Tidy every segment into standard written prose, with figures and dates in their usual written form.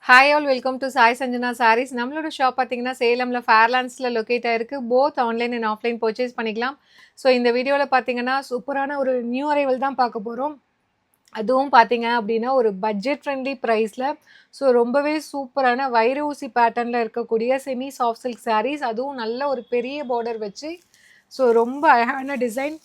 Hi all welcome to Sai Sanjana Sarees. நம்மளோட shop பார்த்தீங்கன்னா சேலமில் ஃபேர்லாண்ட்ஸில் லொக்கேட் ஆயிருக்கு. Both online and offline purchase பண்ணிக்கலாம். ஸோ இந்த வீடியோவில் பார்த்தீங்கன்னா சூப்பரான ஒரு நியூ அரைவல் தான் பார்க்க போகிறோம். அதுவும் பார்த்தீங்க அப்படின்னா ஒரு பட்ஜெட் ஃப்ரெண்ட்லி ப்ரைஸில். ஸோ ரொம்பவே சூப்பரான வைர ஊசி பேட்டர்னில் இருக்கக்கூடிய செமி சாஃப்ட் சில்க் சாரீஸ், அதுவும் நல்ல ஒரு பெரிய பார்டர் வச்சு. ஸோ ரொம்ப அழகான டிசைன்.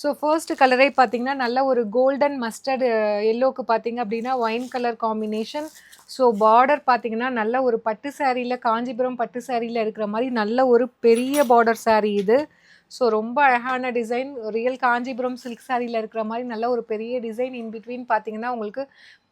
ஸோ ஃபர்ஸ்ட் கலரே பார்த்தீங்கன்னா நல்ல ஒரு கோல்டன் மஸ்டர்டு எல்லோக்கு பார்த்தீங்க அப்படின்னா wine colour combination. So border பார்த்தீங்கன்னா நல்ல ஒரு பட்டு சாரியில், காஞ்சிபுரம் பட்டு சாரியில் இருக்கிற மாதிரி நல்ல ஒரு பெரிய பார்டர் சாரீ இது. ஸோ ரொம்ப அழகான டிசைன், ரியல் காஞ்சிபுரம் சில்க் சாரியில் இருக்கிற மாதிரி நல்ல ஒரு பெரிய டிசைன். இன் பிட்வீன் பார்த்தீங்கன்னா உங்களுக்கு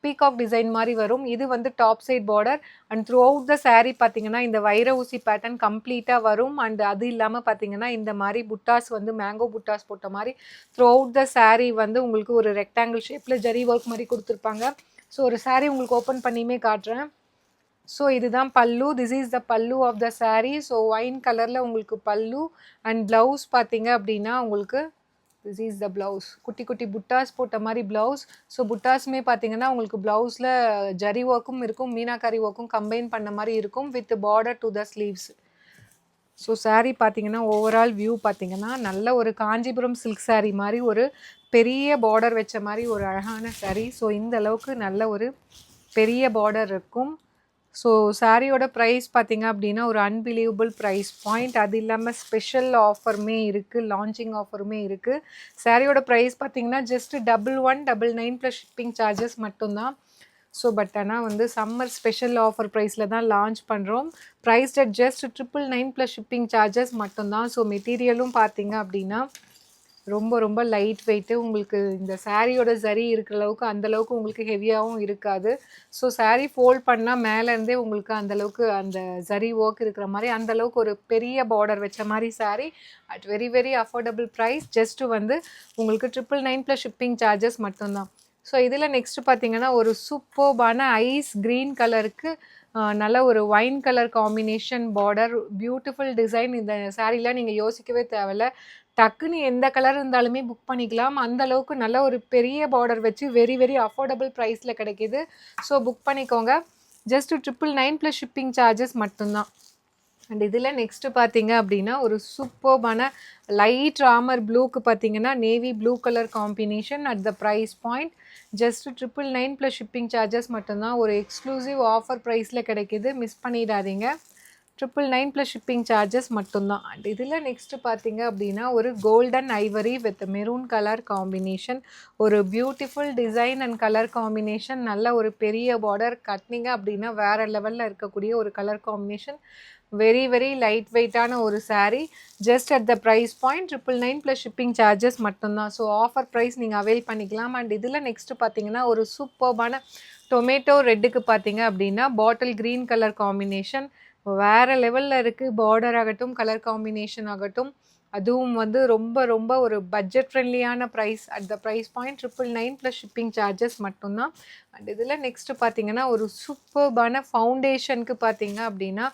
பீகாக் டிசைன் மாதிரி வரும். இது வந்து top side border and throughout the sari பார்த்தீங்கன்னா இந்த வைர ஊசி பேட்டர்ன் கம்ப்ளீட்டாக வரும். அண்ட் அது இல்லாமல் பார்த்தீங்கன்னா இந்த மாதிரி புட்டாஸ் வந்து மேங்கோ புட்டாஸ் போட்ட மாதிரி த்ரூ அவுட் த சாரீ வந்து உங்களுக்கு ஒரு ரெக்டாங்கிள் ஷேப்பில் ஜரி ஒர்க் மாதிரி கொடுத்துருப்பாங்க. ஸோ ஒரு சாரீ உங்களுக்கு ஓப்பன் பண்ணியுமே காட்டுறேன். ஸோ இதுதான் பல்லு. This is the pallu of the sari. So wine கலரில் உங்களுக்கு பல்லு அண்ட் ப்ளவுஸ் பார்த்தீங்க அப்படின்னா உங்களுக்கு திஸ் இஸ் த ப்ளவுஸ். குட்டி குட்டி புட்டாஸ் போட்ட மாதிரி ப்ளவுஸ். ஸோ புட்டாஸுமே பார்த்தீங்கன்னா உங்களுக்கு ப்ளவுஸில் ஜரி ஒர்க்கும் இருக்கும், மீனாக்காரி ஒர்க்கும் கம்பைன் பண்ண மாதிரி இருக்கும் with border to the sleeves. So sari பார்த்தீங்கன்னா ஓவரால் வியூ பார்த்தீங்கன்னா நல்ல ஒரு காஞ்சிபுரம் சில்க் சாரீ மாதிரி ஒரு பெரிய பார்டர் வச்ச மாதிரி ஒரு அழகான சாரீ. ஸோ இந்த அளவுக்கு நல்ல ஒரு பெரிய பார்டர் இருக்கும். ஸோ சாரியோட ப்ரைஸ் பார்த்தீங்க அப்படின்னா ஒரு அன்பிலீவபிள் ப்ரைஸ் பாயிண்ட். அது இல்லாமல் ஸ்பெஷல் ஆஃபருமே இருக்குது, லான்ச்சிங் ஆஃபருமே இருக்குது. சாரியோட ப்ரைஸ் பார்த்தீங்கன்னா ஜஸ்ட் 1199 ப்ளஸ் ஷிப்பிங் சார்ஜஸ் மட்டும்தான். ஸோ பட் ஆனால் வந்து சம்மர் ஸ்பெஷல் ஆஃபர் ப்ரைஸில் தான் லான்ச் பண்ணுறோம். Price at just 999 plus shipping charges மட்டும்தான். ஸோ மெட்டீரியலும் பார்த்தீங்க அப்படின்னா ரொம்ப ரொம்ப லைட் வெயிட்டு. உங்களுக்கு இந்த சாரியோட சரி இருக்கிற அளவுக்கு அந்தளவுக்கு உங்களுக்கு ஹெவியாகவும் இருக்காது. ஸோ சாரீ ஃபோல்ட் பண்ணால் மேலேருந்தே உங்களுக்கு அந்தளவுக்கு அந்த சரி ஒர்க் இருக்கிற மாதிரி அந்தளவுக்கு ஒரு பெரிய பார்டர் வச்ச மாதிரி sari at very very affordable price. Just வந்து உங்களுக்கு 999 ப்ளஸ் ஷிப்பிங் சார்ஜஸ் மட்டும்தான். ஸோ இதில் நெக்ஸ்ட்டு பார்த்தீங்கன்னா ஒரு சூப்பர்பான ஐஸ் க்ரீன் கலருக்கு நல்ல ஒரு wine colour combination border, beautiful design. இந்த சாரீலாம் நீங்கள் யோசிக்கவே தேவையில்ல, டக்குன்னு எந்த கலர் இருந்தாலுமே புக் பண்ணிக்கலாம். அந்த அளவுக்கு நல்ல ஒரு பெரிய பார்டர் வச்சு வெரி வெரி அஃபோர்டபுள் ப்ரைஸில் கிடைக்கிது. ஸோ புக் பண்ணிக்கோங்க. ஜஸ்ட் 999 ப்ளஸ் ஷிப்பிங் சார்ஜஸ் மட்டும்தான். அண்ட் இதில் நெக்ஸ்ட்டு பார்த்தீங்க அப்படின்னா ஒரு சூப்பர்பான லைட் ராமர் ப்ளூக்கு பார்த்தீங்கன்னா navy blue colour combination at the price point just 999 plus shipping charges மட்டும்தான். ஒரு எக்ஸ்க்ளூசிவ் ஆஃபர் ப்ரைஸில் கிடைக்கிது, மிஸ் பண்ணிடாதீங்க. 999 ப்ளஸ் ஷிப்பிங் சார்ஜஸ் மட்டும்தான். அண்ட் இதில் நெக்ஸ்ட்டு பார்த்தீங்க அப்படின்னா ஒரு golden ivory with maroon colour combination, ஒரு beautiful design and colour combination. நல்ல ஒரு பெரிய பார்டர் கட்டினீங்க அப்படின்னா வேறு லெவலில் இருக்கக்கூடிய ஒரு colour combination. Very very light வெயிட்டான ஒரு sari. Just at the price point 999 plus shipping charges மட்டும்தான். ஸோ ஆஃபர் ப்ரைஸ் நீங்கள் அவைல் பண்ணிக்கலாம். அண்ட் இதில் நெக்ஸ்ட்டு பார்த்தீங்கன்னா ஒரு சூப்பர்பான டொமேட்டோ ரெட்டுக்கு பார்த்தீங்க அப்படின்னா பாட்டில் க்ரீன் கலர் காம்பினேஷன் வேறு லெவலில் இருக்குது. பார்டர் ஆகட்டும், கலர் காம்பினேஷன் ஆகட்டும், அதுவும் வந்து ரொம்ப ரொம்ப ஒரு பட்ஜெட் ஃப்ரெண்ட்லியான price. At the price point 999 plus shipping charges மட்டும்தான். அண்ட் இதில் நெக்ஸ்ட்டு பார்த்தீங்கன்னா ஒரு சூப்பர்பான ஃபவுண்டேஷனுக்கு பார்த்தீங்க அப்படின்னா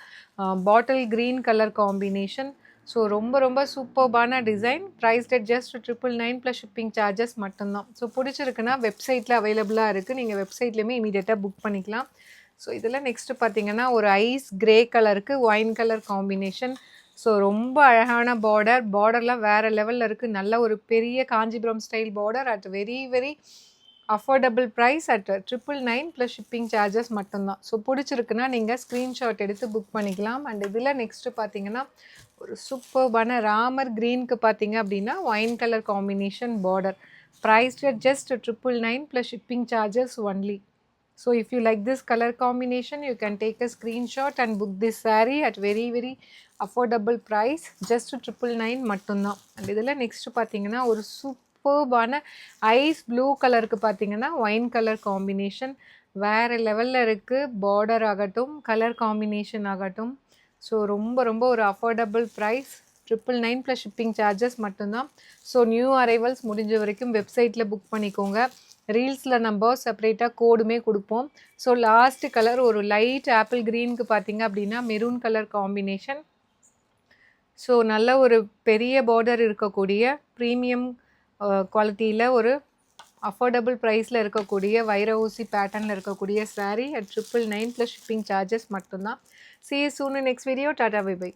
bottle green colour combination. So ரொம்ப ரொம்ப சூப்பர்பான design. Price at just 999 plus shipping charges மட்டும்தான். ஸோ பிடிச்சிருக்குன்னா வெப்சைட்டில் அவைலபிளாக இருக்குது, நீங்கள் வெப்சைட்லேயுமே இமீடியட்டாக புக் பண்ணிக்கலாம். ஸோ இதில் நெக்ஸ்ட்டு பார்த்தீங்கன்னா ஒரு ஐஸ் கிரே கலருக்கு ஒயின் கலர் காம்பினேஷன். ஸோ ரொம்ப அழகான பார்டர், பார்டர்லாம் வேறு லெவலில் இருக்குது. நல்ல ஒரு பெரிய Kanchipuram style border at very very affordable price at 999 plus shipping charges மட்டும்தான். ஸோ பிடிச்சிருக்குன்னா நீங்கள் ஸ்க்ரீன்ஷாட் எடுத்து புக் பண்ணிக்கலாம். அண்ட் இதில் நெக்ஸ்ட்டு பார்த்தீங்கன்னா ஒரு சூப்பர்பான ராமர் க்ரீனுக்கு பார்த்தீங்க அப்படின்னா wine colour combination border. Price at just 999 plus shipping charges only. So if you like this color combination, you can take a screenshot and book this saree at very very affordable price, just 999 மட்டும்தான். And இதில் next பார்த்தீங்கன்னா ஒரு சூப்பர்பான ice blue கலருக்கு பார்த்தீங்கன்னா wine colour combination வேறு லெவலில் இருக்குது. பார்டர் ஆகட்டும், கலர் காம்பினேஷன் ஆகட்டும், ஸோ ரொம்ப ரொம்ப ஒரு affordable price. 999 plus shipping charges மட்டும்தான். ஸோ நியூ அரைவல்ஸ் முடிஞ்ச வரைக்கும் வெப்சைட்டில் புக் பண்ணிக்கோங்க. ரீல்ஸில் நம்ம செப்பரேட்டாக கோடுமே கொடுப்போம். ஸோ லாஸ்ட்டு கலர் ஒரு லைட் ஆப்பிள் க்ரீனுக்கு பார்த்தீங்க அப்படின்னா மெரூன் கலர் காம்பினேஷன். ஸோ நல்ல ஒரு பெரிய பார்டர் இருக்கக்கூடிய ப்ரீமியம் குவாலிட்டியில் ஒரு அஃபோர்டபுள் ப்ரைஸில் இருக்கக்கூடிய வைர ஊசி பேட்டர்னில் இருக்கக்கூடிய saree at 999 plus shipping charges மட்டும்தான். See you soon in next video. Tata, bye bye.